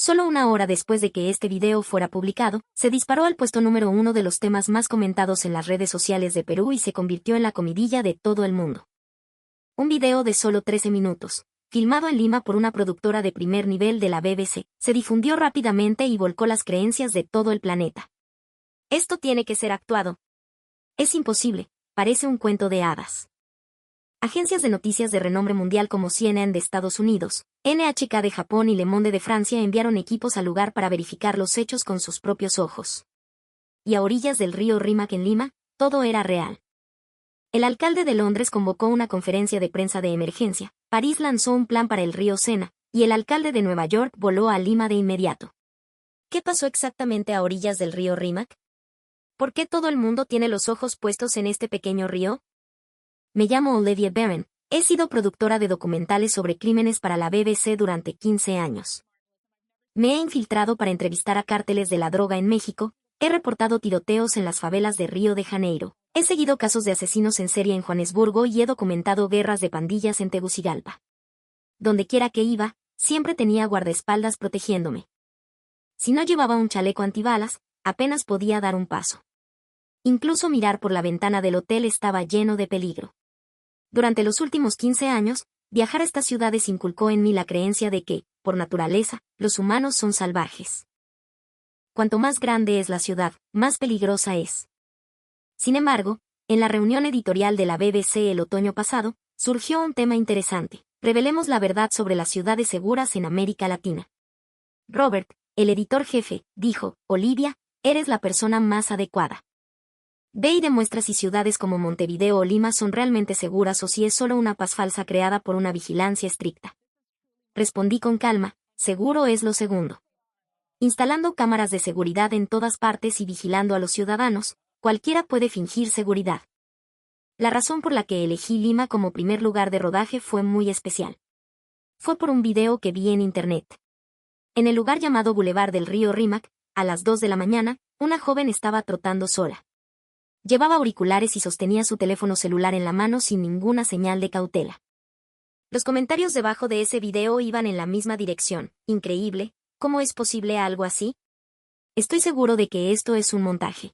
Solo una hora después de que este video fuera publicado, se disparó al puesto número 1 de los temas más comentados en las redes sociales de Perú y se convirtió en la comidilla de todo el mundo. Un video de solo 13 minutos, filmado en Lima por una productora de primer nivel de la BBC, se difundió rápidamente y volcó las creencias de todo el planeta. Esto tiene que ser actuado. Es imposible, parece un cuento de hadas. Agencias de noticias de renombre mundial como CNN de Estados Unidos, NHK de Japón y Le Monde de Francia enviaron equipos al lugar para verificar los hechos con sus propios ojos. Y a orillas del río Rímac en Lima, todo era real. El alcalde de Londres convocó una conferencia de prensa de emergencia, París lanzó un plan para el río Sena, y el alcalde de Nueva York voló a Lima de inmediato. ¿Qué pasó exactamente a orillas del río Rímac? ¿Por qué todo el mundo tiene los ojos puestos en este pequeño río? Me llamo Olivia Barron, he sido productora de documentales sobre crímenes para la BBC durante 15 años. Me he infiltrado para entrevistar a cárteles de la droga en México, he reportado tiroteos en las favelas de Río de Janeiro, he seguido casos de asesinos en serie en Johannesburgo y he documentado guerras de pandillas en Tegucigalpa. Donde quiera que iba, siempre tenía guardaespaldas protegiéndome. Si no llevaba un chaleco antibalas, apenas podía dar un paso. Incluso mirar por la ventana del hotel estaba lleno de peligro. Durante los últimos 15 años, viajar a estas ciudades inculcó en mí la creencia de que, por naturaleza, los humanos son salvajes. Cuanto más grande es la ciudad, más peligrosa es. Sin embargo, en la reunión editorial de la BBC el otoño pasado, surgió un tema interesante. Revelemos la verdad sobre las ciudades seguras en América Latina. Robert, el editor jefe, dijo, Olivia, eres la persona más adecuada. Ve y demuestra si ciudades como Montevideo o Lima son realmente seguras o si es solo una paz falsa creada por una vigilancia estricta. Respondí con calma, seguro es lo segundo. Instalando cámaras de seguridad en todas partes y vigilando a los ciudadanos, cualquiera puede fingir seguridad. La razón por la que elegí Lima como primer lugar de rodaje fue muy especial. Fue por un video que vi en internet. En el lugar llamado Boulevard del Río Rímac, a las 2 de la mañana, una joven estaba trotando sola. Llevaba auriculares y sostenía su teléfono celular en la mano sin ninguna señal de cautela. Los comentarios debajo de ese video iban en la misma dirección. Increíble, ¿cómo es posible algo así? Estoy seguro de que esto es un montaje.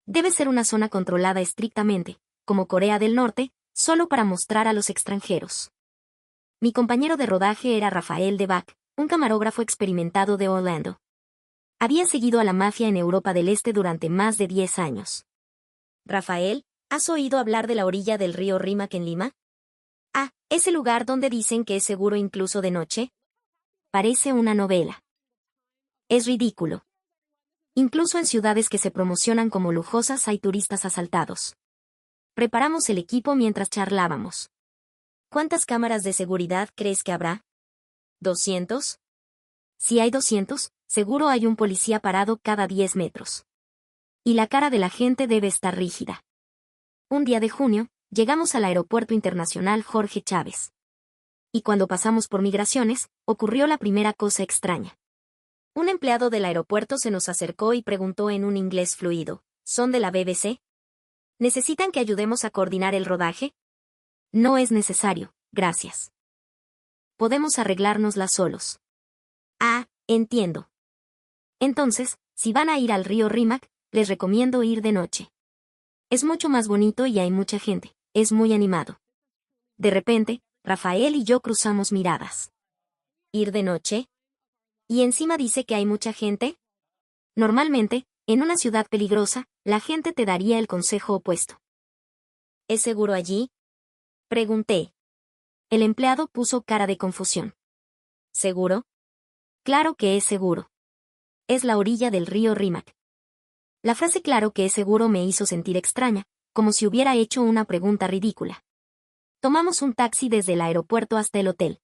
Debe ser una zona controlada estrictamente, como Corea del Norte, solo para mostrar a los extranjeros. Mi compañero de rodaje era Rafael de Back, un camarógrafo experimentado de Orlando. Había seguido a la mafia en Europa del Este durante más de 10 años. Rafael, ¿has oído hablar de la orilla del río Rímac en Lima? Ah, ¿ese lugar donde dicen que es seguro incluso de noche? Parece una novela. Es ridículo. Incluso en ciudades que se promocionan como lujosas hay turistas asaltados. Preparamos el equipo mientras charlábamos. ¿Cuántas cámaras de seguridad crees que habrá? ¿200? Si hay 200, seguro hay un policía parado cada 10 metros. Y la cara de la gente debe estar rígida. Un día de junio, llegamos al Aeropuerto Internacional Jorge Chávez. Y cuando pasamos por migraciones, ocurrió la primera cosa extraña. Un empleado del aeropuerto se nos acercó y preguntó en un inglés fluido, ¿son de la BBC? ¿Necesitan que ayudemos a coordinar el rodaje? No es necesario, gracias. Podemos arreglárnosla solos. Ah, entiendo. Entonces, si van a ir al río Rímac, les recomiendo ir de noche. Es mucho más bonito y hay mucha gente, es muy animado. De repente, Rafael y yo cruzamos miradas. ¿Ir de noche? ¿Y encima dice que hay mucha gente? Normalmente, en una ciudad peligrosa, la gente te daría el consejo opuesto. ¿Es seguro allí? Pregunté. El empleado puso cara de confusión. ¿Seguro? Claro que es seguro. Es la orilla del río Rímac. La frase claro que es seguro me hizo sentir extraña, como si hubiera hecho una pregunta ridícula. Tomamos un taxi desde el aeropuerto hasta el hotel.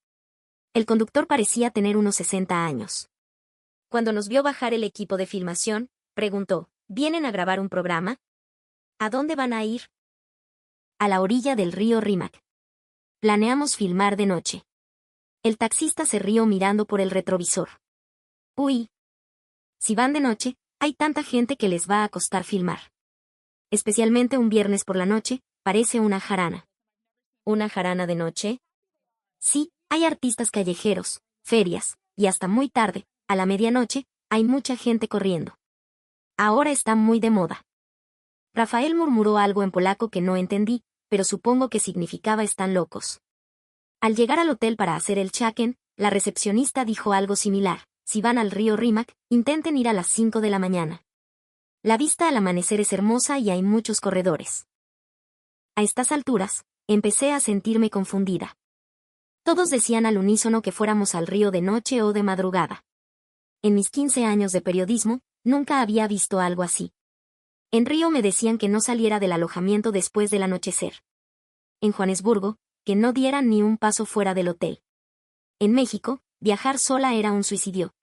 El conductor parecía tener unos 60 años. Cuando nos vio bajar el equipo de filmación, preguntó, ¿vienen a grabar un programa? ¿A dónde van a ir? A la orilla del río Rímac. Planeamos filmar de noche. El taxista se rió mirando por el retrovisor. Uy. Si van de noche, hay tanta gente que les va a costar filmar. Especialmente un viernes por la noche, parece una jarana. ¿Una jarana de noche? Sí, hay artistas callejeros, ferias, y hasta muy tarde, a la medianoche, hay mucha gente corriendo. Ahora está muy de moda. Rafael murmuró algo en polaco que no entendí, pero supongo que significaba están locos. Al llegar al hotel para hacer el check-in, la recepcionista dijo algo similar: si van al río Rímac, intenten ir a las 5 de la mañana. La vista al amanecer es hermosa y hay muchos corredores. A estas alturas, empecé a sentirme confundida. Todos decían al unísono que fuéramos al río de noche o de madrugada. En mis 15 años de periodismo, nunca había visto algo así. En Río me decían que no saliera del alojamiento después del anochecer. En Johannesburgo, que no diera ni un paso fuera del hotel. En México, viajar sola era un suicidio.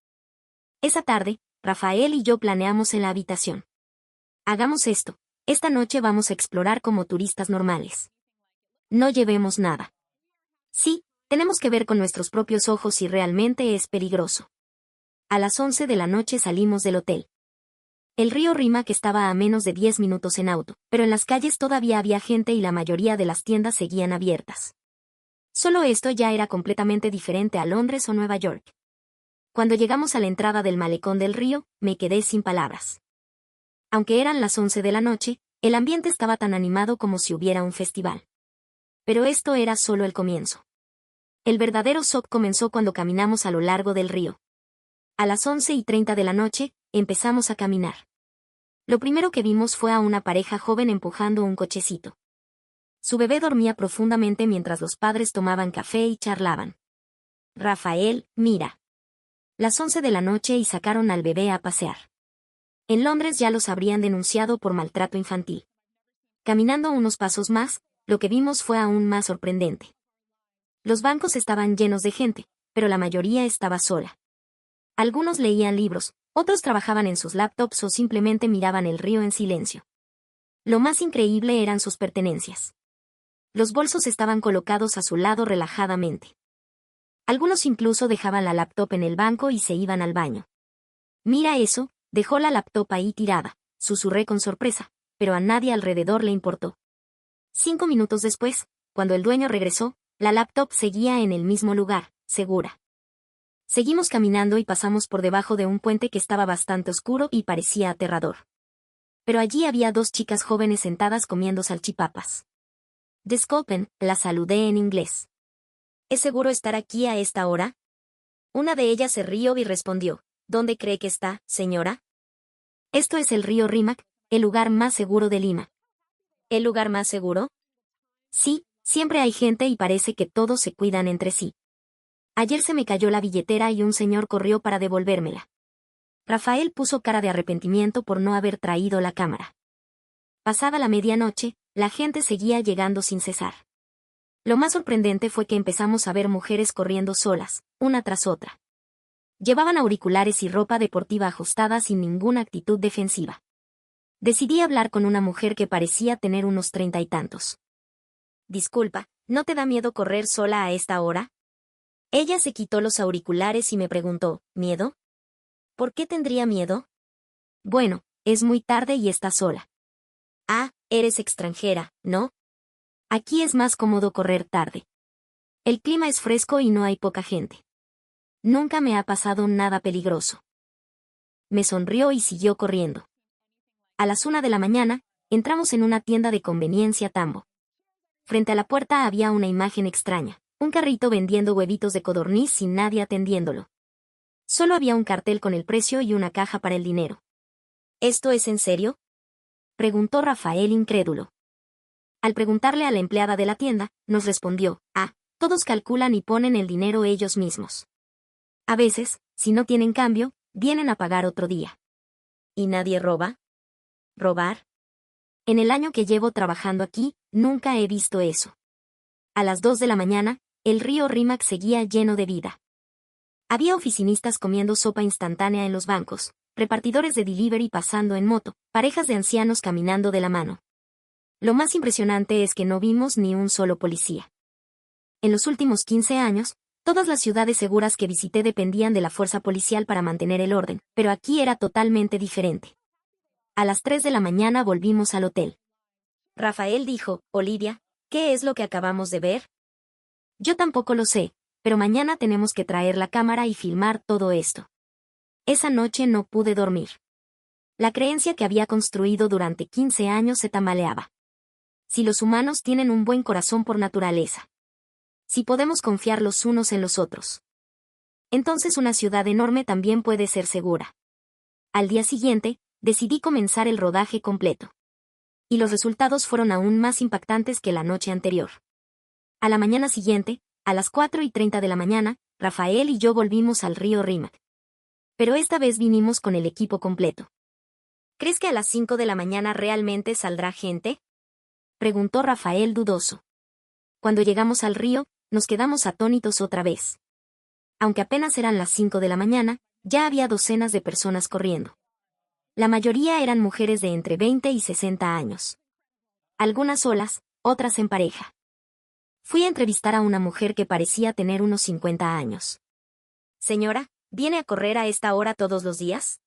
Esa tarde, Rafael y yo planeamos en la habitación. Hagamos esto, esta noche vamos a explorar como turistas normales. No llevemos nada. Sí, tenemos que ver con nuestros propios ojos si realmente es peligroso. A las 11 de la noche salimos del hotel. El río Rímac estaba a menos de 10 minutos en auto, pero en las calles todavía había gente y la mayoría de las tiendas seguían abiertas. Solo esto ya era completamente diferente a Londres o Nueva York. Cuando llegamos a la entrada del malecón del río, me quedé sin palabras. Aunque eran las 11 de la noche, el ambiente estaba tan animado como si hubiera un festival. Pero esto era solo el comienzo. El verdadero shock comenzó cuando caminamos a lo largo del río. A las 11:30 de la noche, empezamos a caminar. Lo primero que vimos fue a una pareja joven empujando un cochecito. Su bebé dormía profundamente mientras los padres tomaban café y charlaban. Rafael, mira. Las 11 de la noche y sacaron al bebé a pasear. En Londres ya los habrían denunciado por maltrato infantil. Caminando unos pasos más, lo que vimos fue aún más sorprendente. Los bancos estaban llenos de gente, pero la mayoría estaba sola. Algunos leían libros, otros trabajaban en sus laptops o simplemente miraban el río en silencio. Lo más increíble eran sus pertenencias. Los bolsos estaban colocados a su lado relajadamente. Algunos incluso dejaban la laptop en el banco y se iban al baño. Mira eso, dejó la laptop ahí tirada, susurré con sorpresa, pero a nadie alrededor le importó. 5 minutos después, cuando el dueño regresó, la laptop seguía en el mismo lugar, segura. Seguimos caminando y pasamos por debajo de un puente que estaba bastante oscuro y parecía aterrador. Pero allí había 2 chicas jóvenes sentadas comiendo salchipapas. Disculpen, la saludé en inglés. ¿Es seguro estar aquí a esta hora? Una de ellas se rió y respondió: ¿dónde cree que está, señora? Esto es el río Rímac, el lugar más seguro de Lima. ¿El lugar más seguro? Sí, siempre hay gente y parece que todos se cuidan entre sí. Ayer se me cayó la billetera y un señor corrió para devolvérmela. Rafael puso cara de arrepentimiento por no haber traído la cámara. Pasada la medianoche, la gente seguía llegando sin cesar. Lo más sorprendente fue que empezamos a ver mujeres corriendo solas, una tras otra. Llevaban auriculares y ropa deportiva ajustada sin ninguna actitud defensiva. Decidí hablar con una mujer que parecía tener unos 30 y tantos. Disculpa, ¿no te da miedo correr sola a esta hora? Ella se quitó los auriculares y me preguntó: ¿miedo? ¿Por qué tendría miedo? Bueno, es muy tarde y estás sola. Ah, eres extranjera, ¿no? Aquí es más cómodo correr tarde. El clima es fresco y no hay poca gente. Nunca me ha pasado nada peligroso. Me sonrió y siguió corriendo. A las 1 de la mañana, entramos en una tienda de conveniencia Tambo. Frente a la puerta había una imagen extraña, un carrito vendiendo huevitos de codorniz sin nadie atendiéndolo. Solo había un cartel con el precio y una caja para el dinero. ¿Esto es en serio?, preguntó Rafael incrédulo. Al preguntarle a la empleada de la tienda, nos respondió: todos calculan y ponen el dinero ellos mismos. A veces, si no tienen cambio, vienen a pagar otro día. ¿Y nadie roba? ¿Robar? En el año que llevo trabajando aquí, nunca he visto eso. A las 2 de la mañana, el río Rímac seguía lleno de vida. Había oficinistas comiendo sopa instantánea en los bancos, repartidores de delivery pasando en moto, parejas de ancianos caminando de la mano. Lo más impresionante es que no vimos ni un solo policía. En los últimos 15 años, todas las ciudades seguras que visité dependían de la fuerza policial para mantener el orden, pero aquí era totalmente diferente. A las 3 de la mañana volvimos al hotel. Rafael dijo: Olivia, ¿qué es lo que acabamos de ver? Yo tampoco lo sé, pero mañana tenemos que traer la cámara y filmar todo esto. Esa noche no pude dormir. La creencia que había construido durante 15 años se tambaleaba. Si los humanos tienen un buen corazón por naturaleza. Si podemos confiar los unos en los otros. Entonces una ciudad enorme también puede ser segura. Al día siguiente, decidí comenzar el rodaje completo. Y los resultados fueron aún más impactantes que la noche anterior. A la mañana siguiente, a las 4:30 de la mañana, Rafael y yo volvimos al río Rímac. Pero esta vez vinimos con el equipo completo. ¿Crees que a las 5 de la mañana realmente saldrá gente? Preguntó Rafael dudoso. Cuando llegamos al río, nos quedamos atónitos otra vez. Aunque apenas eran las 5 de la mañana, ya había docenas de personas corriendo. La mayoría eran mujeres de entre 20 y 60 años. Algunas solas, otras en pareja. Fui a entrevistar a una mujer que parecía tener unos 50 años. Señora, ¿viene a correr a esta hora todos los días?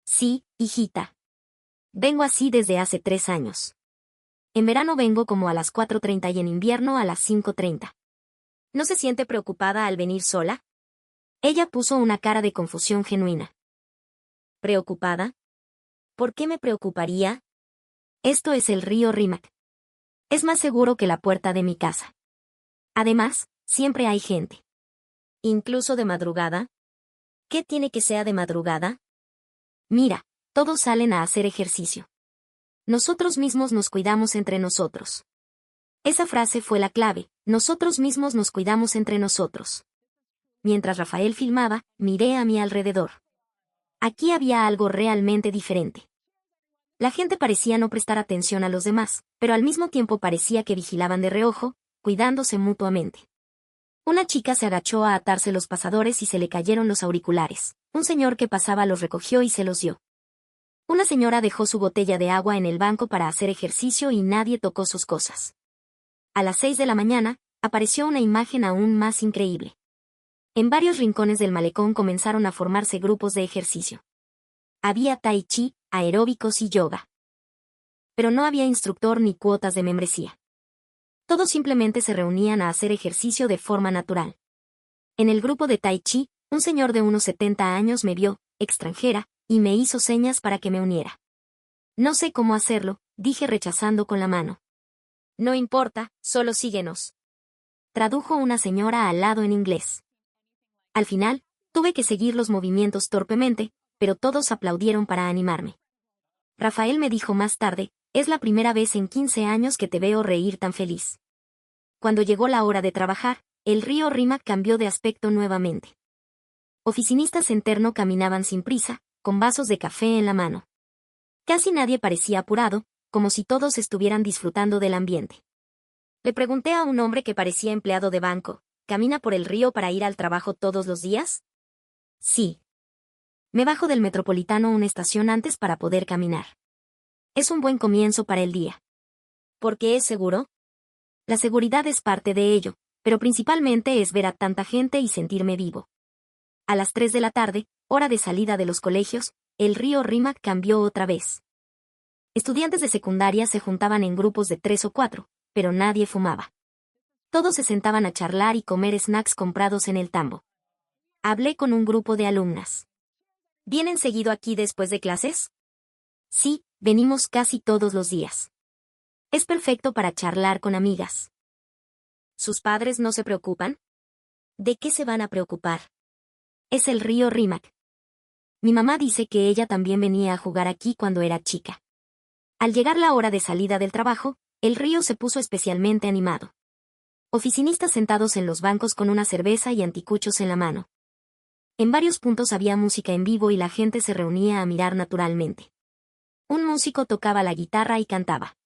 Sí, hijita. Vengo así desde hace 3 años. En verano vengo como a las 4:30 y en invierno a las 5:30. ¿No se siente preocupada al venir sola? Ella puso una cara de confusión genuina. ¿Preocupada? ¿Por qué me preocuparía? Esto es el río Rímac. Es más seguro que la puerta de mi casa. Además, siempre hay gente. ¿Incluso de madrugada? ¿Qué tiene que ser de madrugada? Mira, todos salen a hacer ejercicio. Nosotros mismos nos cuidamos entre nosotros. Esa frase fue la clave, nosotros mismos nos cuidamos entre nosotros. Mientras Rafael filmaba, miré a mi alrededor. Aquí había algo realmente diferente. La gente parecía no prestar atención a los demás, pero al mismo tiempo parecía que vigilaban de reojo, cuidándose mutuamente. Una chica se agachó a atarse los pasadores y se le cayeron los auriculares. Un señor que pasaba los recogió y se los dio. Una señora dejó su botella de agua en el banco para hacer ejercicio y nadie tocó sus cosas. A las 6 de la mañana, apareció una imagen aún más increíble. En varios rincones del malecón comenzaron a formarse grupos de ejercicio. Había tai chi, aeróbicos y yoga. Pero no había instructor ni cuotas de membresía. Todos simplemente se reunían a hacer ejercicio de forma natural. En el grupo de tai chi, un señor de unos 70 años me vio, extranjera, y me hizo señas para que me uniera. No sé cómo hacerlo, dije rechazando con la mano. No importa, solo síguenos. Tradujo una señora al lado en inglés. Al final, tuve que seguir los movimientos torpemente, pero todos aplaudieron para animarme. Rafael me dijo más tarde, es la primera vez en 15 años que te veo reír tan feliz. Cuando llegó la hora de trabajar, el río Rímac cambió de aspecto nuevamente. Oficinistas en terno caminaban sin prisa, con vasos de café en la mano. Casi nadie parecía apurado, como si todos estuvieran disfrutando del ambiente. Le pregunté a un hombre que parecía empleado de banco, ¿camina por el río para ir al trabajo todos los días? Sí. Me bajo del Metropolitano una estación antes para poder caminar. Es un buen comienzo para el día. ¿Por qué es seguro? La seguridad es parte de ello, pero principalmente es ver a tanta gente y sentirme vivo. A las 3 de la tarde, hora de salida de los colegios, el río Rímac cambió otra vez. Estudiantes de secundaria se juntaban en grupos de 3 o 4, pero nadie fumaba. Todos se sentaban a charlar y comer snacks comprados en el tambo. Hablé con un grupo de alumnas. ¿Vienen seguido aquí después de clases? Sí, venimos casi todos los días. Es perfecto para charlar con amigas. ¿Sus padres no se preocupan? ¿De qué se van a preocupar? Es el río Rímac. Mi mamá dice que ella también venía a jugar aquí cuando era chica. Al llegar la hora de salida del trabajo, el río se puso especialmente animado. Oficinistas sentados en los bancos con una cerveza y anticuchos en la mano. En varios puntos había música en vivo y la gente se reunía a mirar naturalmente. Un músico tocaba la guitarra y cantaba.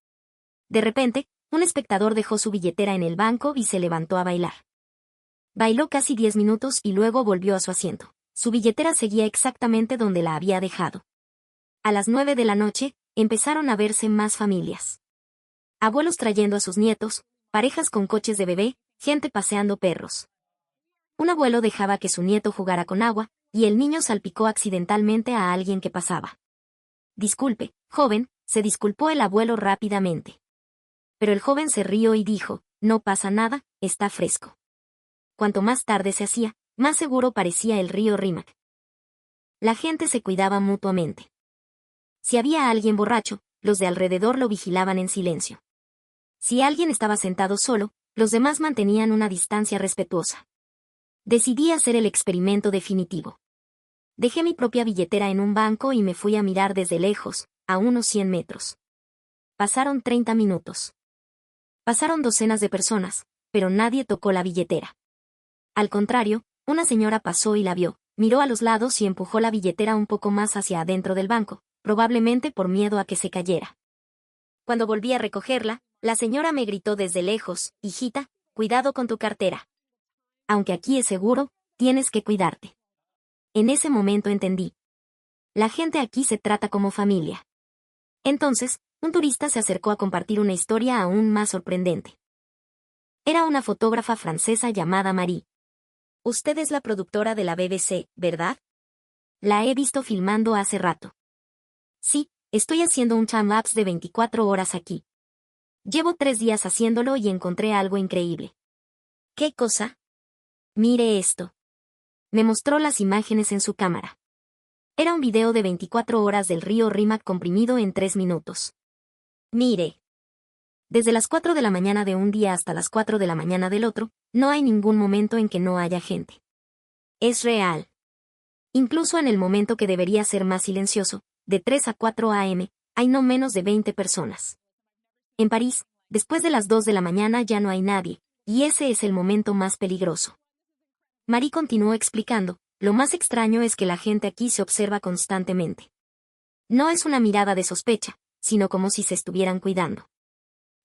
De repente, un espectador dejó su billetera en el banco y se levantó a bailar. Bailó casi 10 minutos y luego volvió a su asiento. Su billetera seguía exactamente donde la había dejado. A las 9 de la noche, empezaron a verse más familias. Abuelos trayendo a sus nietos, parejas con coches de bebé, gente paseando perros. Un abuelo dejaba que su nieto jugara con agua, y el niño salpicó accidentalmente a alguien que pasaba. Disculpe, joven, se disculpó el abuelo rápidamente. Pero el joven se rió y dijo, no pasa nada, está fresco. Cuanto más tarde se hacía, más seguro parecía el río Rímac. La gente se cuidaba mutuamente. Si había alguien borracho, los de alrededor lo vigilaban en silencio. Si alguien estaba sentado solo, los demás mantenían una distancia respetuosa. Decidí hacer el experimento definitivo. Dejé mi propia billetera en un banco y me fui a mirar desde lejos, a unos 100 metros. Pasaron 30 minutos. Pasaron docenas de personas, pero nadie tocó la billetera. Al contrario, una señora pasó y la vio, miró a los lados y empujó la billetera un poco más hacia adentro del banco, probablemente por miedo a que se cayera. Cuando volví a recogerla, la señora me gritó desde lejos: hijita, cuidado con tu cartera. Aunque aquí es seguro, tienes que cuidarte. En ese momento entendí. La gente aquí se trata como familia. Entonces, un turista se acercó a compartir una historia aún más sorprendente. Era una fotógrafa francesa llamada Marie. Usted es la productora de la BBC, ¿verdad? La he visto filmando hace rato. Sí, estoy haciendo un time-lapse de 24 horas aquí. Llevo 3 días haciéndolo y encontré algo increíble. ¿Qué cosa? Mire esto. Me mostró las imágenes en su cámara. Era un video de 24 horas del río Rímac comprimido en 3 minutos. Mire. Desde las 4 de la mañana de un día hasta las 4 de la mañana del otro, no hay ningún momento en que no haya gente. Es real. Incluso en el momento que debería ser más silencioso, de 3 a 4 a.m., hay no menos de 20 personas. En París, después de las 2 de la mañana ya no hay nadie, y ese es el momento más peligroso. Marie continuó explicando: lo más extraño es que la gente aquí se observa constantemente. No es una mirada de sospecha, sino como si se estuvieran cuidando.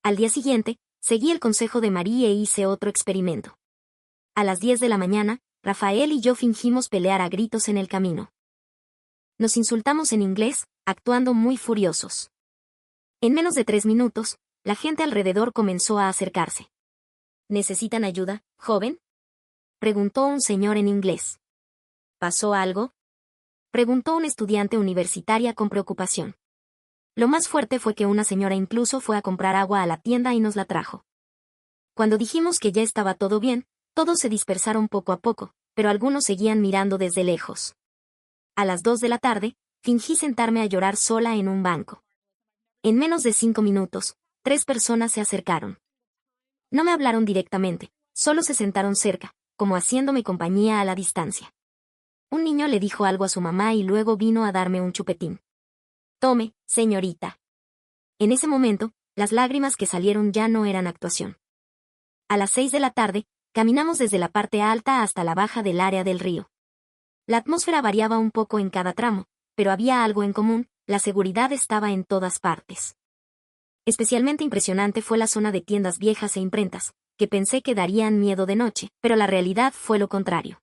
Al día siguiente, seguí el consejo de Marie e hice otro experimento. A las 10 de la mañana, Rafael y yo fingimos pelear a gritos en el camino. Nos insultamos en inglés, actuando muy furiosos. En menos de 3 minutos, la gente alrededor comenzó a acercarse. ¿Necesitan ayuda, joven?, preguntó un señor en inglés. ¿Pasó algo?, preguntó una estudiante universitaria con preocupación. Lo más fuerte fue que una señora incluso fue a comprar agua a la tienda y nos la trajo. Cuando dijimos que ya estaba todo bien, todos se dispersaron poco a poco, pero algunos seguían mirando desde lejos. A las 2 de la tarde, fingí sentarme a llorar sola en un banco. En menos de 5 minutos, 3 personas se acercaron. No me hablaron directamente, solo se sentaron cerca, como haciéndome compañía a la distancia. Un niño le dijo algo a su mamá y luego vino a darme un chupetín. Tome, señorita. En ese momento, las lágrimas que salieron ya no eran actuación. A las 6 de la tarde, caminamos desde la parte alta hasta la baja del área del río. La atmósfera variaba un poco en cada tramo, pero había algo en común: la seguridad estaba en todas partes. Especialmente impresionante fue la zona de tiendas viejas e imprentas, que pensé que darían miedo de noche, pero la realidad fue lo contrario.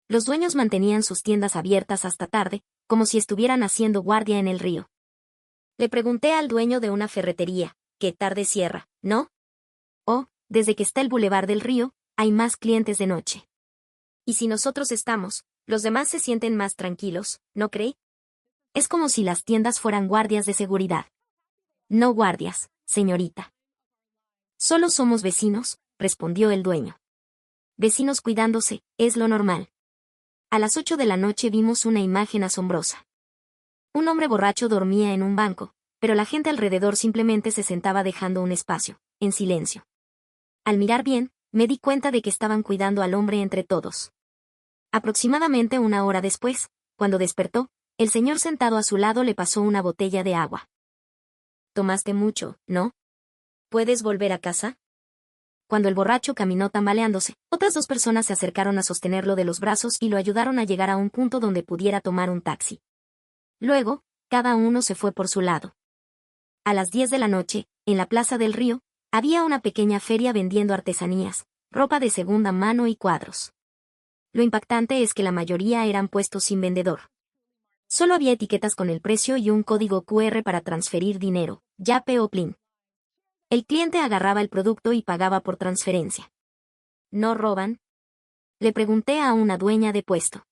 Los dueños mantenían sus tiendas abiertas hasta tarde, como si estuvieran haciendo guardia en el río. Le pregunté al dueño de una ferretería: ¿qué tarde cierra, no? Oh, desde que está el bulevar del río, hay más clientes de noche. Y si nosotros estamos, los demás se sienten más tranquilos, ¿no cree? Es como si las tiendas fueran guardias de seguridad. No guardias, señorita. Solo somos vecinos, respondió el dueño. Vecinos cuidándose, es lo normal. A las 8 de la noche vimos una imagen asombrosa. Un hombre borracho dormía en un banco, pero la gente alrededor simplemente se sentaba dejando un espacio, en silencio. Al mirar bien, me di cuenta de que estaban cuidando al hombre entre todos. Aproximadamente 1 hora después, cuando despertó, el señor sentado a su lado le pasó una botella de agua. Tomaste mucho, ¿no? ¿Puedes volver a casa? Cuando el borracho caminó tambaleándose, otras 2 personas se acercaron a sostenerlo de los brazos y lo ayudaron a llegar a un punto donde pudiera tomar un taxi. Luego, cada uno se fue por su lado. A las 10 de la noche, en la plaza del río, había una pequeña feria vendiendo artesanías, ropa de segunda mano y cuadros. Lo impactante es que la mayoría eran puestos sin vendedor. Solo había etiquetas con el precio y un código QR para transferir dinero, Yape o Plin. El cliente agarraba el producto y pagaba por transferencia. ¿No roban?, le pregunté a una dueña de puesto.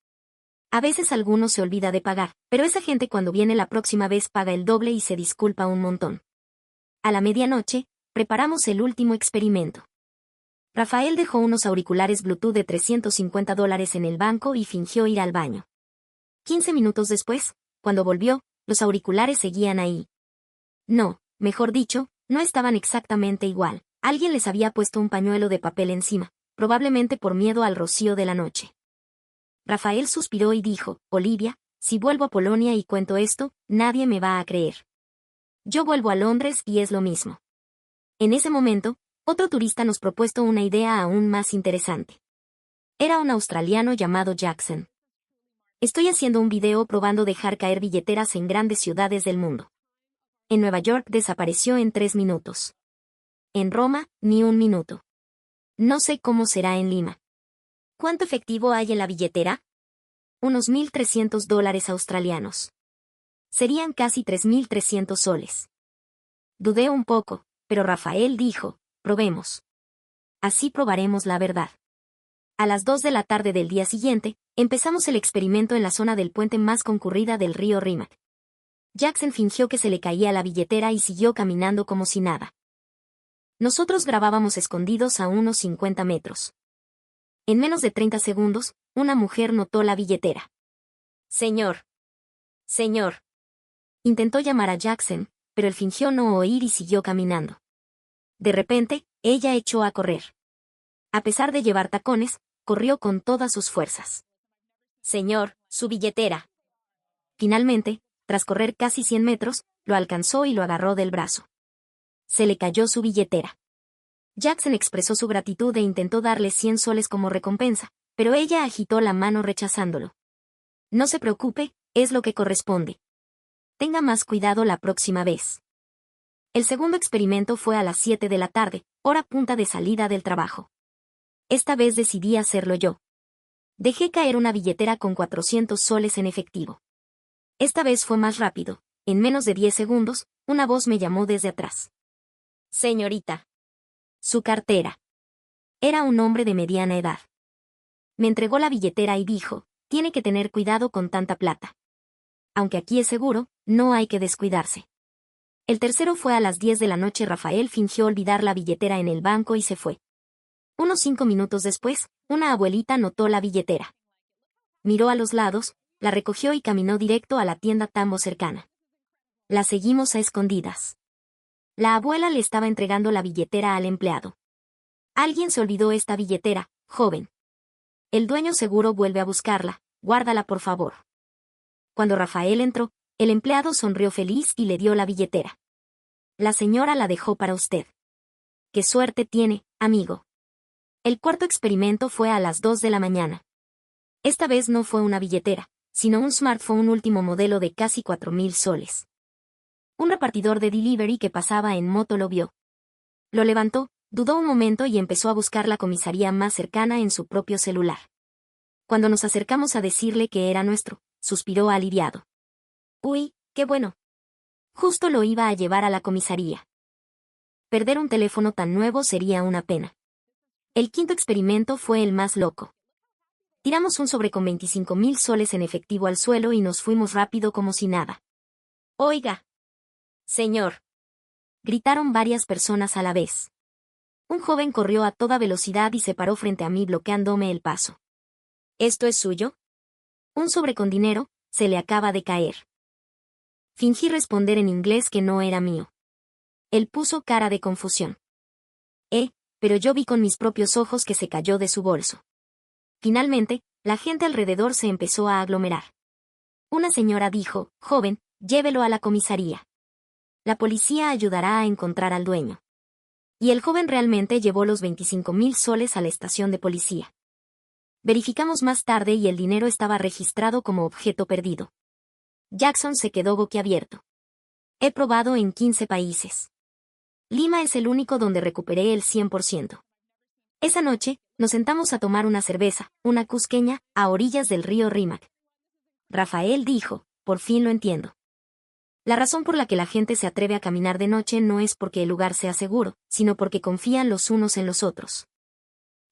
A veces alguno se olvida de pagar, pero esa gente cuando viene la próxima vez paga el doble y se disculpa un montón. A la medianoche, preparamos el último experimento. Rafael dejó unos auriculares Bluetooth de $350 en el banco y fingió ir al baño. 15 minutos después, cuando volvió, los auriculares seguían ahí. No, mejor dicho, no estaban exactamente igual. Alguien les había puesto un pañuelo de papel encima, probablemente por miedo al rocío de la noche. Rafael suspiró y dijo, Olivia, si vuelvo a Polonia y cuento esto, nadie me va a creer. Yo vuelvo a Londres y es lo mismo. En ese momento, otro turista nos propuso una idea aún más interesante. Era un australiano llamado Jackson. Estoy haciendo un video probando dejar caer billeteras en grandes ciudades del mundo. En Nueva York desapareció en 3 minutos. En Roma, ni 1 minuto. No sé cómo será en Lima. ¿Cuánto efectivo hay en la billetera? Unos $1,300 australianos. Serían casi 3.300 soles. Dudé un poco, pero Rafael dijo, probemos. Así probaremos la verdad. A las 2 de la tarde del día siguiente, empezamos el experimento en la zona del puente más concurrida del río Rímac. Jackson fingió que se le caía la billetera y siguió caminando como si nada. Nosotros grabábamos escondidos a unos 50 metros. En menos de 30 segundos, una mujer notó la billetera. Señor. Señor. Intentó llamar a Jackson, pero él fingió no oír y siguió caminando. De repente, ella echó a correr. A pesar de llevar tacones, corrió con todas sus fuerzas. Señor, su billetera. Finalmente, tras correr casi 100 metros, lo alcanzó y lo agarró del brazo. Se le cayó su billetera. Jackson expresó su gratitud e intentó darle 100 soles como recompensa, pero ella agitó la mano rechazándolo. No se preocupe, es lo que corresponde. Tenga más cuidado la próxima vez. El segundo experimento fue a las 7 de la tarde, hora punta de salida del trabajo. Esta vez decidí hacerlo yo. Dejé caer una billetera con 400 soles en efectivo. Esta vez fue más rápido. En menos de 10 segundos, una voz me llamó desde atrás. Señorita. Su cartera. Era un hombre de mediana edad. Me entregó la billetera y dijo, tiene que tener cuidado con tanta plata. Aunque aquí es seguro, no hay que descuidarse. El tercero fue a las 10 de la noche. Rafael fingió olvidar la billetera en el banco y se fue. Unos 5 minutos después, una abuelita notó la billetera. Miró a los lados, la recogió y caminó directo a la tienda Tambo cercana. La seguimos a escondidas. La abuela le estaba entregando la billetera al empleado. Alguien se olvidó esta billetera, joven. El dueño seguro vuelve a buscarla, guárdala por favor. Cuando Rafael entró, el empleado sonrió feliz y le dio la billetera. La señora la dejó para usted. ¡Qué suerte tiene, amigo! El cuarto experimento fue a las 2 de la mañana. Esta vez no fue una billetera, sino un smartphone último modelo de casi 4.000 soles. Un repartidor de delivery que pasaba en moto lo vio. Lo levantó, dudó un momento y empezó a buscar la comisaría más cercana en su propio celular. Cuando nos acercamos a decirle que era nuestro, suspiró aliviado. Uy, qué bueno. Justo lo iba a llevar a la comisaría. Perder un teléfono tan nuevo sería una pena. El quinto experimento fue el más loco. Tiramos un sobre con 25.000 soles en efectivo al suelo y nos fuimos rápido como si nada. Oiga. Señor. Gritaron varias personas a la vez. Un joven corrió a toda velocidad y se paró frente a mí bloqueándome el paso. ¿Esto es suyo? Un sobre con dinero, se le acaba de caer. Fingí responder en inglés que no era mío. Él puso cara de confusión. Pero yo vi con mis propios ojos que se cayó de su bolso. Finalmente, la gente alrededor se empezó a aglomerar. Una señora dijo, joven, llévelo a la comisaría. La policía ayudará a encontrar al dueño. Y el joven realmente llevó los 25.000 soles a la estación de policía. Verificamos más tarde y el dinero estaba registrado como objeto perdido. Jackson se quedó boquiabierto. He probado en 15 países. Lima es el único donde recuperé el 100%. Esa noche, nos sentamos a tomar una cerveza, una cusqueña, a orillas del río Rímac. Rafael dijo, por fin lo entiendo. La razón por la que la gente se atreve a caminar de noche no es porque el lugar sea seguro, sino porque confían los unos en los otros.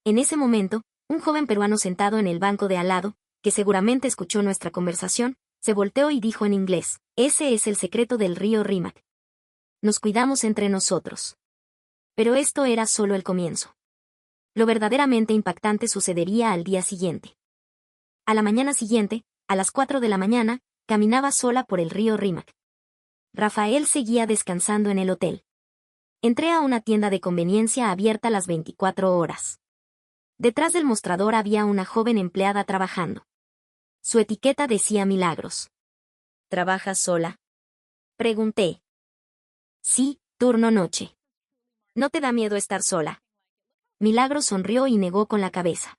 En ese momento, un joven peruano sentado en el banco de al lado, que seguramente escuchó nuestra conversación, se volteó y dijo en inglés, ese es el secreto del río Rímac. Nos cuidamos entre nosotros. Pero esto era solo el comienzo. Lo verdaderamente impactante sucedería al día siguiente. A la mañana siguiente, A las 4 de la mañana, caminaba sola por el río Rímac. Rafael seguía descansando en el hotel. Entré a una tienda de conveniencia abierta las 24 horas. Detrás del mostrador había una joven empleada trabajando. Su etiqueta decía Milagros. ¿Trabajas sola?, pregunté. Sí, turno noche. ¿No te da miedo estar sola? Milagros sonrió y negó con la cabeza.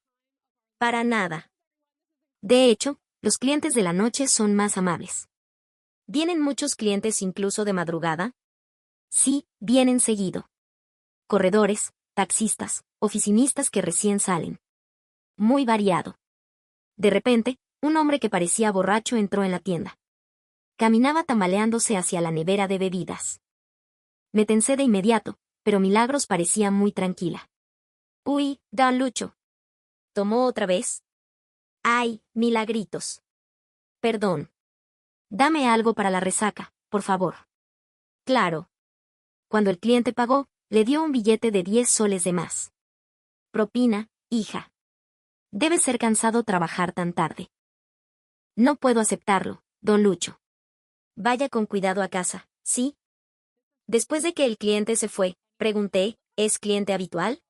Para nada. De hecho, los clientes de la noche son más amables. ¿Vienen muchos clientes incluso de madrugada? Sí, vienen seguido. Corredores, taxistas, oficinistas que recién salen. Muy variado. De repente, un hombre que parecía borracho entró en la tienda. Caminaba tambaleándose hacia la nevera de bebidas. Me tensé de inmediato, pero Milagros parecía muy tranquila. Uy, don Lucho. ¿Tomó otra vez? Ay, milagritos. Perdón. Dame algo para la resaca, por favor. Claro. Cuando el cliente pagó, le dio un billete de 10 soles de más. Propina, hija. Debe ser cansado trabajar tan tarde. No puedo aceptarlo, don Lucho. Vaya con cuidado a casa, ¿sí? Después de que el cliente se fue, pregunté, ¿es cliente habitual?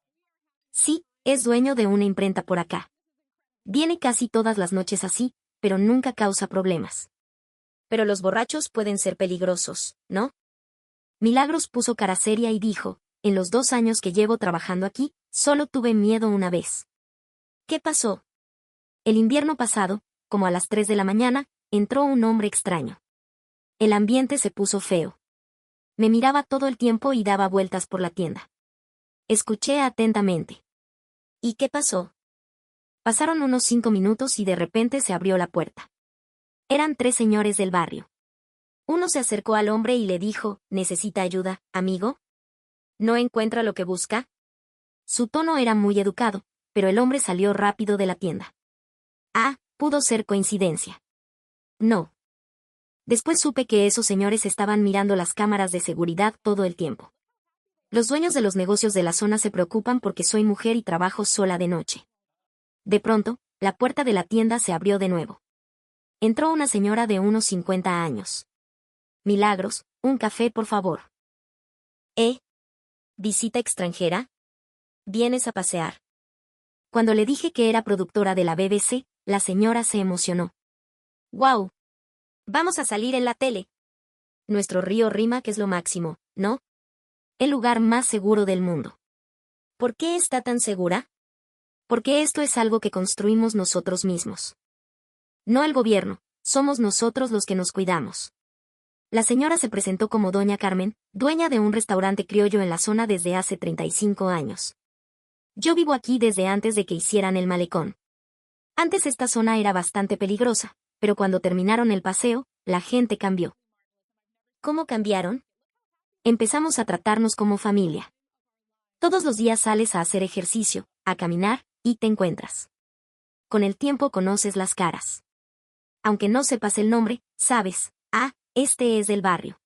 Sí, es dueño de una imprenta por acá. Viene casi todas las noches así, pero nunca causa problemas. Pero los borrachos pueden ser peligrosos, ¿no? Milagros puso cara seria y dijo, en los 2 años que llevo trabajando aquí, solo tuve miedo una vez. ¿Qué pasó? El invierno pasado, como a las 3 de la mañana, entró un hombre extraño. El ambiente se puso feo. Me miraba todo el tiempo y daba vueltas por la tienda. Escuché atentamente. ¿Y qué pasó? Pasaron unos 5 minutos y de repente se abrió la puerta. Eran 3 señores del barrio. Uno se acercó al hombre y le dijo, ¿necesita ayuda, amigo? ¿No encuentra lo que busca? Su tono era muy educado, pero el hombre salió rápido de la tienda. Ah, pudo ser coincidencia. No. Después supe que esos señores estaban mirando las cámaras de seguridad todo el tiempo. Los dueños de los negocios de la zona se preocupan porque soy mujer y trabajo sola de noche. De pronto, la puerta de la tienda se abrió de nuevo. Entró una señora de unos 50 años. Milagros, un café por favor. ¿Visita extranjera? ¿Vienes a pasear? Cuando le dije que era productora de la BBC, la señora se emocionó. ¡Guau! Vamos a salir en la tele. Nuestro río Rímac es lo máximo, ¿no? El lugar más seguro del mundo. ¿Por qué está tan segura? Porque esto es algo que construimos nosotros mismos. No el gobierno, somos nosotros los que nos cuidamos. La señora se presentó como Doña Carmen, dueña de un restaurante criollo en la zona desde hace 35 años. Yo vivo aquí desde antes de que hicieran el malecón. Antes esta zona era bastante peligrosa, pero cuando terminaron el paseo, la gente cambió. ¿Cómo cambiaron? Empezamos a tratarnos como familia. Todos los días sales a hacer ejercicio, a caminar, y te encuentras. Con el tiempo conoces las caras. Aunque no sepas el nombre, sabes, este es del barrio.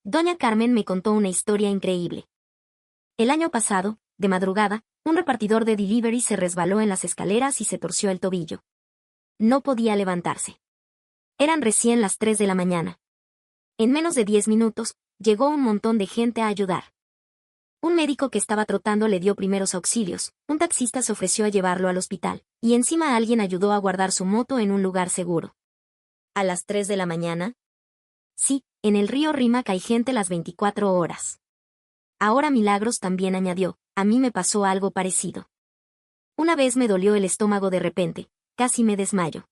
Doña Carmen me contó una historia increíble. El año pasado, de madrugada, un repartidor de delivery se resbaló en las escaleras y se torció el tobillo. No podía levantarse. Eran recién las 3 de la mañana. En menos de 10 minutos, llegó un montón de gente a ayudar. Un médico que estaba trotando le dio primeros auxilios, un taxista se ofreció a llevarlo al hospital, y encima alguien ayudó a guardar su moto en un lugar seguro. ¿A las 3 de la mañana? Sí, en el río Rímac hay gente las 24 horas. Ahora Milagros también añadió, a mí me pasó algo parecido. Una vez me dolió el estómago de repente, casi me desmayo.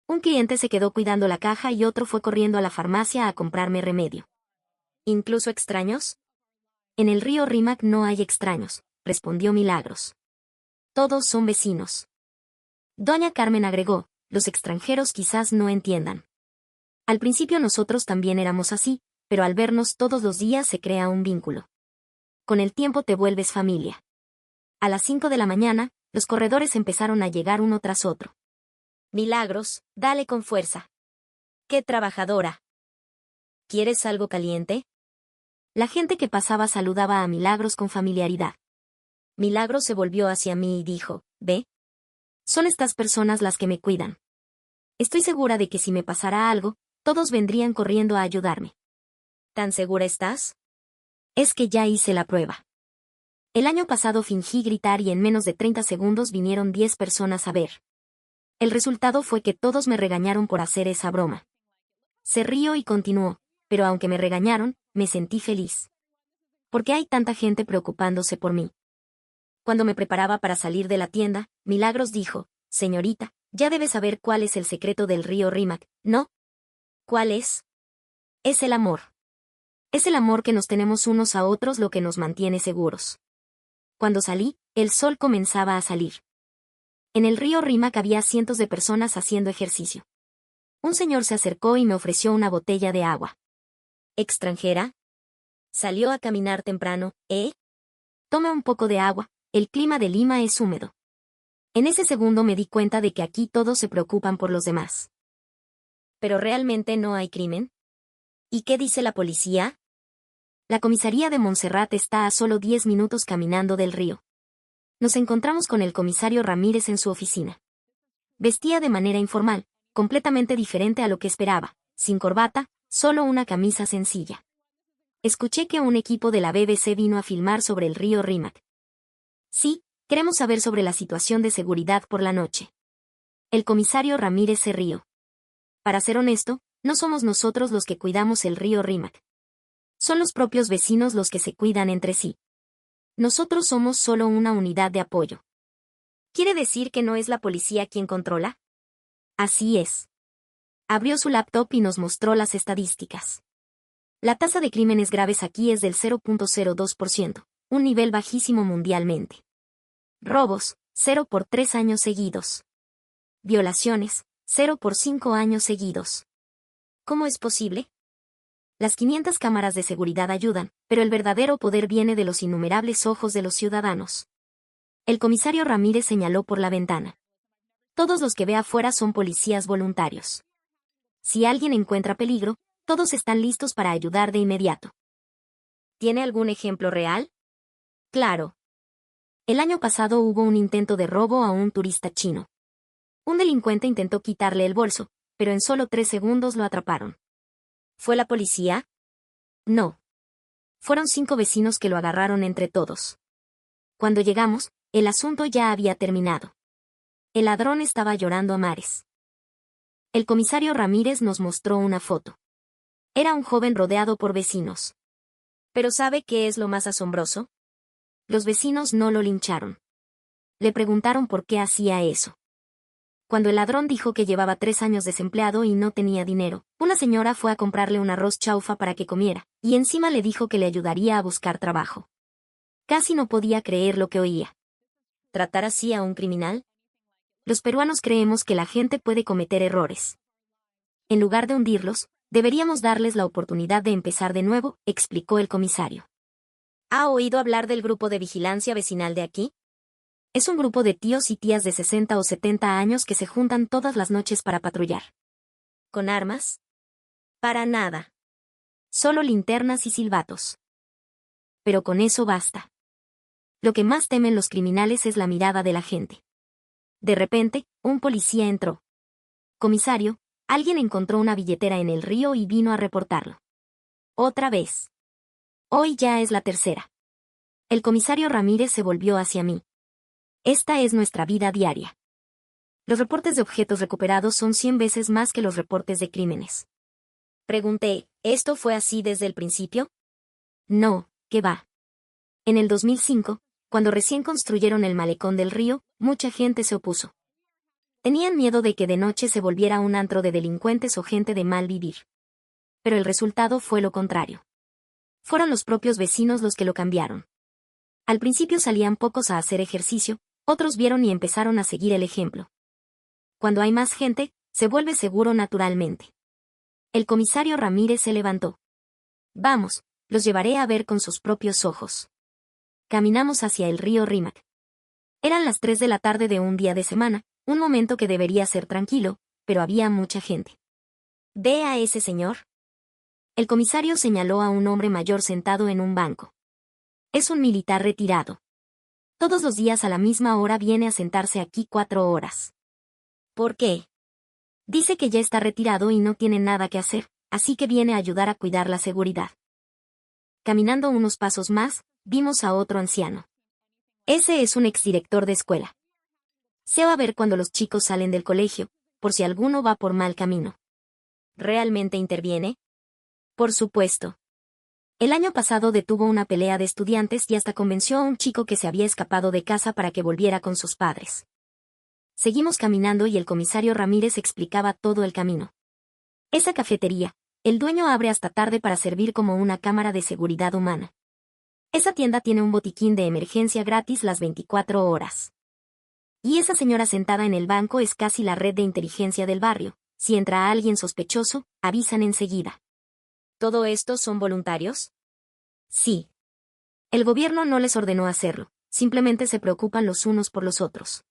Un cliente se quedó cuidando la caja y otro fue corriendo a la farmacia a comprarme remedio. ¿Incluso extraños? En el río Rímac no hay extraños, respondió Milagros. Todos son vecinos. Doña Carmen agregó, los extranjeros quizás no entiendan. Al principio nosotros también éramos así, pero al vernos todos los días se crea un vínculo. Con el tiempo te vuelves familia. A las 5 de la mañana, los corredores empezaron a llegar uno tras otro. Milagros, dale con fuerza. ¡Qué trabajadora! ¿Quieres algo caliente? La gente que pasaba saludaba a Milagros con familiaridad. Milagros se volvió hacia mí y dijo, ¿ve? Son estas personas las que me cuidan. Estoy segura de que si me pasara algo, todos vendrían corriendo a ayudarme. ¿Tan segura estás? Es que ya hice la prueba. El año pasado fingí gritar y en menos de 30 segundos vinieron 10 personas a ver. El resultado fue que todos me regañaron por hacer esa broma. Se rió y continuó, pero aunque me regañaron, me sentí feliz. ¿Por qué hay tanta gente preocupándose por mí? Cuando me preparaba para salir de la tienda, Milagros dijo, señorita, ya debe saber cuál es el secreto del río Rímac, ¿no? ¿Cuál es? Es el amor. Es el amor que nos tenemos unos a otros lo que nos mantiene seguros. Cuando salí, el sol comenzaba a salir. En el río Rímac había cientos de personas haciendo ejercicio. Un señor se acercó y me ofreció una botella de agua. ¿Extranjera? Salió a caminar temprano, ¿eh? Toma un poco de agua, el clima de Lima es húmedo. En ese segundo me di cuenta de que aquí todos se preocupan por los demás. ¿Pero realmente no hay crimen? ¿Y qué dice la policía? La comisaría de Montserrat está a solo 10 minutos caminando del río. Nos encontramos con el comisario Ramírez en su oficina. Vestía de manera informal, completamente diferente a lo que esperaba, sin corbata, solo una camisa sencilla. Escuché que un equipo de la BBC vino a filmar sobre el río Rímac. Sí, queremos saber sobre la situación de seguridad por la noche. El comisario Ramírez se rió. Para ser honesto, no somos nosotros los que cuidamos el río Rímac. Son los propios vecinos los que se cuidan entre sí. Nosotros somos solo una unidad de apoyo. ¿Quiere decir que no es la policía quien controla? Así es. Abrió su laptop y nos mostró las estadísticas. La tasa de crímenes graves aquí es del 0.02%, un nivel bajísimo mundialmente. Robos, 0 por 3 años seguidos. Violaciones, 0 por 5 años seguidos. ¿Cómo es posible? Las 500 cámaras de seguridad ayudan, pero el verdadero poder viene de los innumerables ojos de los ciudadanos. El comisario Ramírez señaló por la ventana. Todos los que ve afuera son policías voluntarios. Si alguien encuentra peligro, todos están listos para ayudar de inmediato. ¿Tiene algún ejemplo real? Claro. El año pasado hubo un intento de robo a un turista chino. Un delincuente intentó quitarle el bolso, pero en solo 3 segundos lo atraparon. ¿Fue la policía? No. Fueron 5 vecinos que lo agarraron entre todos. Cuando llegamos, el asunto ya había terminado. El ladrón estaba llorando a mares. El comisario Ramírez nos mostró una foto. Era un joven rodeado por vecinos. ¿Pero sabe qué es lo más asombroso? Los vecinos no lo lincharon. Le preguntaron por qué hacía eso. Cuando el ladrón dijo que llevaba 3 años desempleado y no tenía dinero, una señora fue a comprarle un arroz chaufa para que comiera, y encima le dijo que le ayudaría a buscar trabajo. Casi no podía creer lo que oía. ¿Tratar así a un criminal? Los peruanos creemos que la gente puede cometer errores. En lugar de hundirlos, deberíamos darles la oportunidad de empezar de nuevo, explicó el comisario. ¿Ha oído hablar del grupo de vigilancia vecinal de aquí? Es un grupo de tíos y tías de 60 o 70 años que se juntan todas las noches para patrullar. ¿Con armas? Para nada. Solo linternas y silbatos. Pero con eso basta. Lo que más temen los criminales es la mirada de la gente. De repente, un policía entró. Comisario, alguien encontró una billetera en el río y vino a reportarlo. Otra vez. Hoy ya es la tercera. El comisario Ramírez se volvió hacia mí. Esta es nuestra vida diaria. Los reportes de objetos recuperados son 100 veces más que los reportes de crímenes. Pregunté, ¿esto fue así desde el principio? No, ¿qué va? En el 2005, cuando recién construyeron el malecón del río, mucha gente se opuso. Tenían miedo de que de noche se volviera un antro de delincuentes o gente de mal vivir. Pero el resultado fue lo contrario. Fueron los propios vecinos los que lo cambiaron. Al principio salían pocos a hacer ejercicio, otros vieron y empezaron a seguir el ejemplo. Cuando hay más gente, se vuelve seguro naturalmente. El comisario Ramírez se levantó. Vamos, los llevaré a ver con sus propios ojos. Caminamos hacia el río Rímac. Eran las 3 de la tarde de un día de semana, un momento que debería ser tranquilo, pero había mucha gente. ¿Ve a ese señor? El comisario señaló a un hombre mayor sentado en un banco. Es un militar retirado. Todos los días a la misma hora viene a sentarse aquí 4 horas. ¿Por qué? Dice que ya está retirado y no tiene nada que hacer, así que viene a ayudar a cuidar la seguridad. Caminando unos pasos más, vimos a otro anciano. Ese es un exdirector de escuela. Se va a ver cuando los chicos salen del colegio, por si alguno va por mal camino. ¿Realmente interviene? Por supuesto. El año pasado detuvo una pelea de estudiantes y hasta convenció a un chico que se había escapado de casa para que volviera con sus padres. Seguimos caminando y el comisario Ramírez explicaba todo el camino. Esa cafetería, el dueño abre hasta tarde para servir como una cámara de seguridad humana. Esa tienda tiene un botiquín de emergencia gratis las 24 horas. Y esa señora sentada en el banco es casi la red de inteligencia del barrio. Si entra alguien sospechoso, avisan enseguida. ¿Todo esto son voluntarios? Sí. El gobierno no les ordenó hacerlo, simplemente se preocupan los unos por los otros.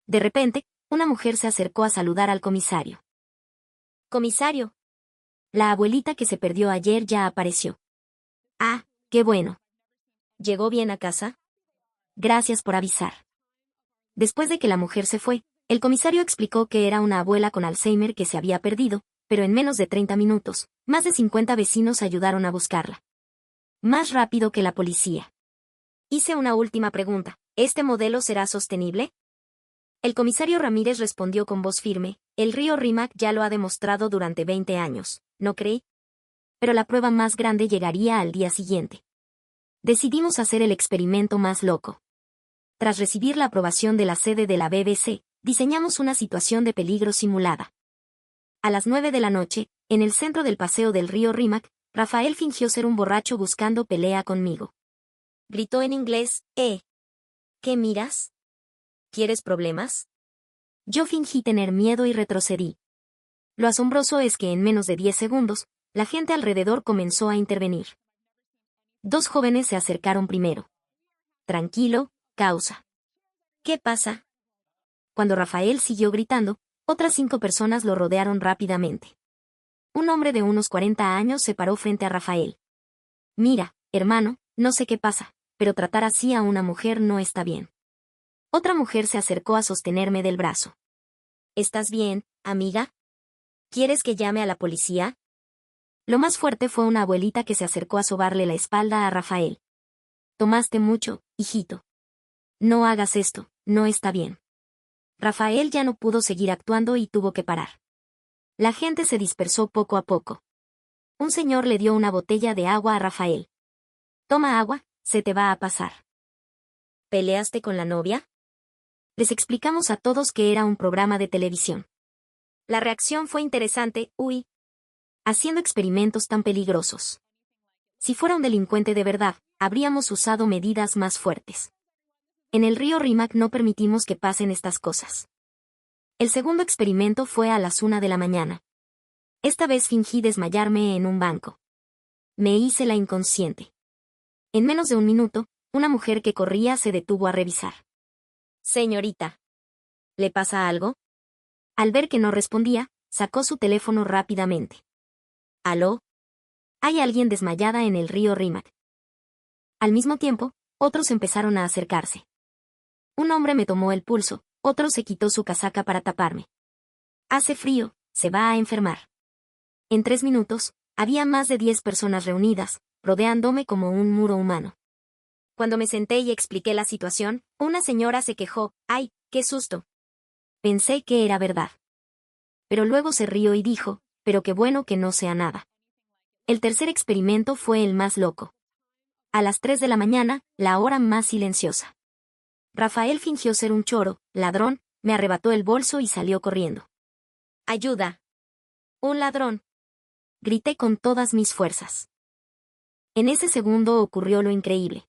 De repente, una mujer se acercó a saludar al comisario. Comisario. La abuelita que se perdió ayer ya apareció. Ah, qué bueno. ¿Llegó bien a casa? Gracias por avisar. Después de que la mujer se fue, el comisario explicó que era una abuela con Alzheimer que se había perdido, pero en menos de 30 minutos, más de 50 vecinos ayudaron a buscarla. Más rápido que la policía. Hice una última pregunta. ¿Este modelo será sostenible? El comisario Ramírez respondió con voz firme, el río Rímac ya lo ha demostrado durante 20 años, ¿no cree? Pero la prueba más grande llegaría al día siguiente. Decidimos hacer el experimento más loco. Tras recibir la aprobación de la sede de la BBC, diseñamos una situación de peligro simulada. A las 9 de la noche, en el centro del paseo del río Rímac, Rafael fingió ser un borracho buscando pelea conmigo. Gritó en inglés, ¿qué miras? ¿Quieres problemas? Yo fingí tener miedo y retrocedí. Lo asombroso es que en menos de 10 segundos, la gente alrededor comenzó a intervenir. 2 jóvenes se acercaron primero. Tranquilo, causa. ¿Qué pasa? Cuando Rafael siguió gritando, otras 5 personas lo rodearon rápidamente. Un hombre de unos 40 años se paró frente a Rafael. Mira, hermano, no sé qué pasa, pero tratar así a una mujer no está bien. Otra mujer se acercó a sostenerme del brazo. ¿Estás bien, amiga? ¿Quieres que llame a la policía? Lo más fuerte fue una abuelita que se acercó a sobarle la espalda a Rafael. Tomaste mucho, hijito. No hagas esto, no está bien. Rafael ya no pudo seguir actuando y tuvo que parar. La gente se dispersó poco a poco. Un señor le dio una botella de agua a Rafael. Toma agua, se te va a pasar. ¿Peleaste con la novia? Les explicamos a todos que era un programa de televisión. La reacción fue interesante, haciendo experimentos tan peligrosos. Si fuera un delincuente de verdad, habríamos usado medidas más fuertes. En el río Rímac no permitimos que pasen estas cosas. El segundo experimento fue a las 1 de la mañana. Esta vez fingí desmayarme en un banco. Me hice la inconsciente. En menos de un minuto, una mujer que corría se detuvo a revisar. Señorita. ¿Le pasa algo? Al ver que no respondía, sacó su teléfono rápidamente. ¿Aló? Hay alguien desmayada en el río Rímac. Al mismo tiempo, otros empezaron a acercarse. Un hombre me tomó el pulso, otro se quitó su casaca para taparme. Hace frío, se va a enfermar. En 3 minutos, había más de 10 personas reunidas, rodeándome como un muro humano. Cuando me senté y expliqué la situación, una señora se quejó, ¡ay, qué susto! Pensé que era verdad. Pero luego se rió y dijo, pero qué bueno que no sea nada. El tercer experimento fue el más loco. A las 3 de la mañana, la hora más silenciosa. Rafael fingió ser un choro, ladrón, me arrebató el bolso y salió corriendo. ¡Ayuda! ¡Un ladrón! Grité con todas mis fuerzas. En ese segundo ocurrió lo increíble.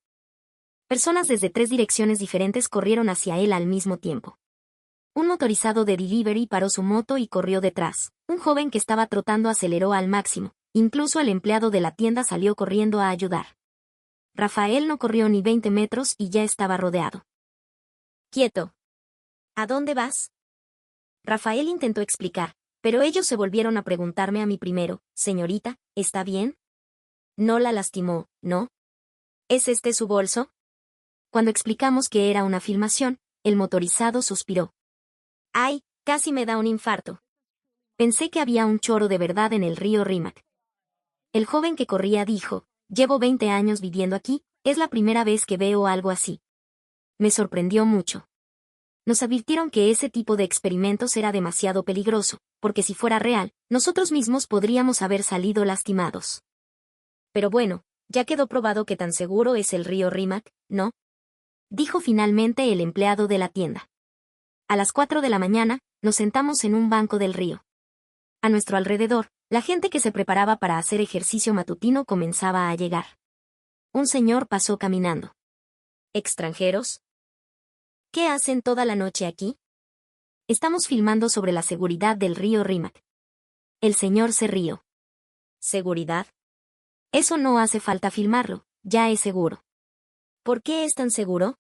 Personas desde 3 direcciones diferentes corrieron hacia él al mismo tiempo. Un motorizado de delivery paró su moto y corrió detrás. Un joven que estaba trotando aceleró al máximo. Incluso el empleado de la tienda salió corriendo a ayudar. Rafael no corrió ni 20 metros y ya estaba rodeado. Quieto. ¿A dónde vas? Rafael intentó explicar, pero ellos se volvieron a preguntarme a mí primero, señorita, ¿está bien? No la lastimó, ¿no? ¿Es este su bolso? Cuando explicamos que era una filmación, el motorizado suspiró. ¡Ay, casi me da un infarto! Pensé que había un choro de verdad en el río Rímac. El joven que corría dijo, llevo 20 años viviendo aquí, es la primera vez que veo algo así. Me sorprendió mucho. Nos advirtieron que ese tipo de experimentos era demasiado peligroso, porque si fuera real, nosotros mismos podríamos haber salido lastimados. Pero bueno, ya quedó probado que tan seguro es el río Rímac, ¿no? Dijo finalmente el empleado de la tienda. A las 4 de la mañana, nos sentamos en un banco del río. A nuestro alrededor, la gente que se preparaba para hacer ejercicio matutino comenzaba a llegar. Un señor pasó caminando. ¿Extranjeros? ¿Qué hacen toda la noche aquí? Estamos filmando sobre la seguridad del río Rímac. El señor se rió. ¿Seguridad? Eso no hace falta filmarlo, ya es seguro. ¿Por qué es tan seguro?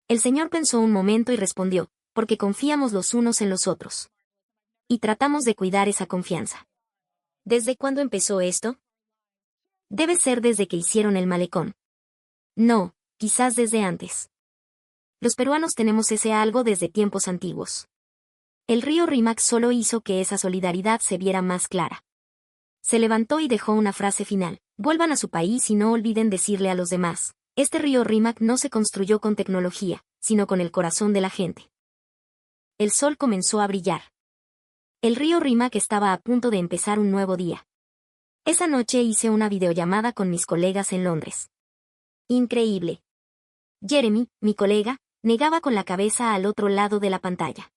El señor pensó un momento y respondió, porque confiamos los unos en los otros. Y tratamos de cuidar esa confianza. ¿Desde cuándo empezó esto? Debe ser desde que hicieron el malecón. No, quizás desde antes. Los peruanos tenemos ese algo desde tiempos antiguos. El río Rímac solo hizo que esa solidaridad se viera más clara. Se levantó y dejó una frase final. Vuelvan a su país y no olviden decirle a los demás. Este río Rímac no se construyó con tecnología, sino con el corazón de la gente. El sol comenzó a brillar. El río Rímac estaba a punto de empezar un nuevo día. Esa noche hice una videollamada con mis colegas en Londres. Increíble. Jeremy, mi colega, negaba con la cabeza al otro lado de la pantalla.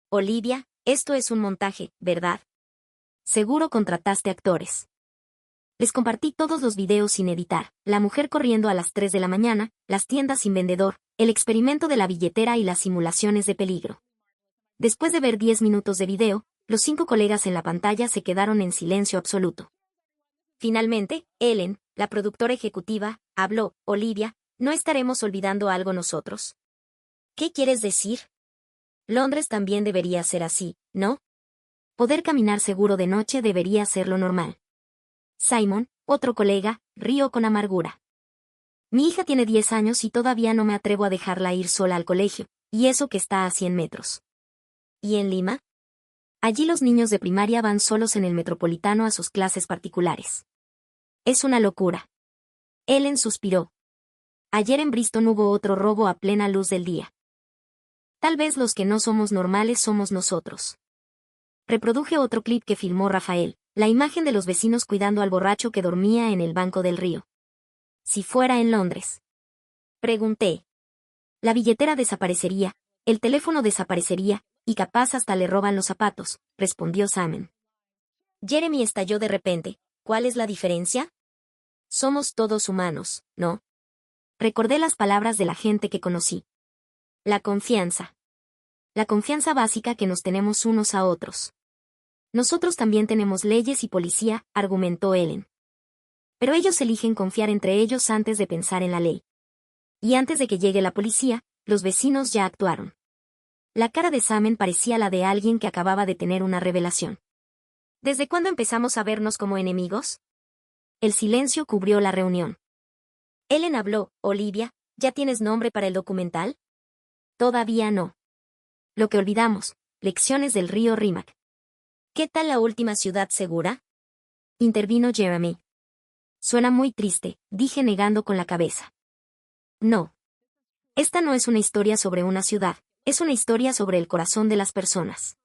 Olivia, esto es un montaje, ¿verdad? Seguro contrataste actores. Les compartí todos los videos sin editar, la mujer corriendo a las 3 de la mañana, las tiendas sin vendedor, el experimento de la billetera y las simulaciones de peligro. Después de ver 10 minutos de video, los 5 colegas en la pantalla se quedaron en silencio absoluto. Finalmente, Ellen, la productora ejecutiva, habló. Olivia, ¿no estaremos olvidando algo nosotros? ¿Qué quieres decir? Londres también debería ser así, ¿no? Poder caminar seguro de noche debería ser lo normal. Simon, otro colega, rió con amargura. Mi hija tiene 10 años y todavía no me atrevo a dejarla ir sola al colegio, y eso que está a 100 metros. ¿Y en Lima? Allí los niños de primaria van solos en el Metropolitano a sus clases particulares. Es una locura. Ellen suspiró. Ayer en Bristol hubo otro robo a plena luz del día. Tal vez los que no somos normales somos nosotros. Reproduje otro clip que filmó Rafael, la imagen de los vecinos cuidando al borracho que dormía en el banco del río. Si fuera en Londres. Pregunté. La billetera desaparecería, el teléfono desaparecería, y capaz hasta le roban los zapatos, respondió Simon. Jeremy estalló de repente. ¿Cuál es la diferencia? Somos todos humanos, ¿no? Recordé las palabras de la gente que conocí. La confianza. La confianza básica que nos tenemos unos a otros. Nosotros también tenemos leyes y policía, argumentó Ellen. Pero ellos eligen confiar entre ellos antes de pensar en la ley. Y antes de que llegue la policía, los vecinos ya actuaron. La cara de Simon parecía la de alguien que acababa de tener una revelación. ¿Desde cuándo empezamos a vernos como enemigos? El silencio cubrió la reunión. Ellen habló. Olivia, ¿ya tienes nombre para el documental? Todavía no. Lo que olvidamos, lecciones del río Rímac. ¿Qué tal la última ciudad segura? Intervino Jeremy. Suena muy triste, dije negando con la cabeza. No. Esta no es una historia sobre una ciudad, es una historia sobre el corazón de las personas.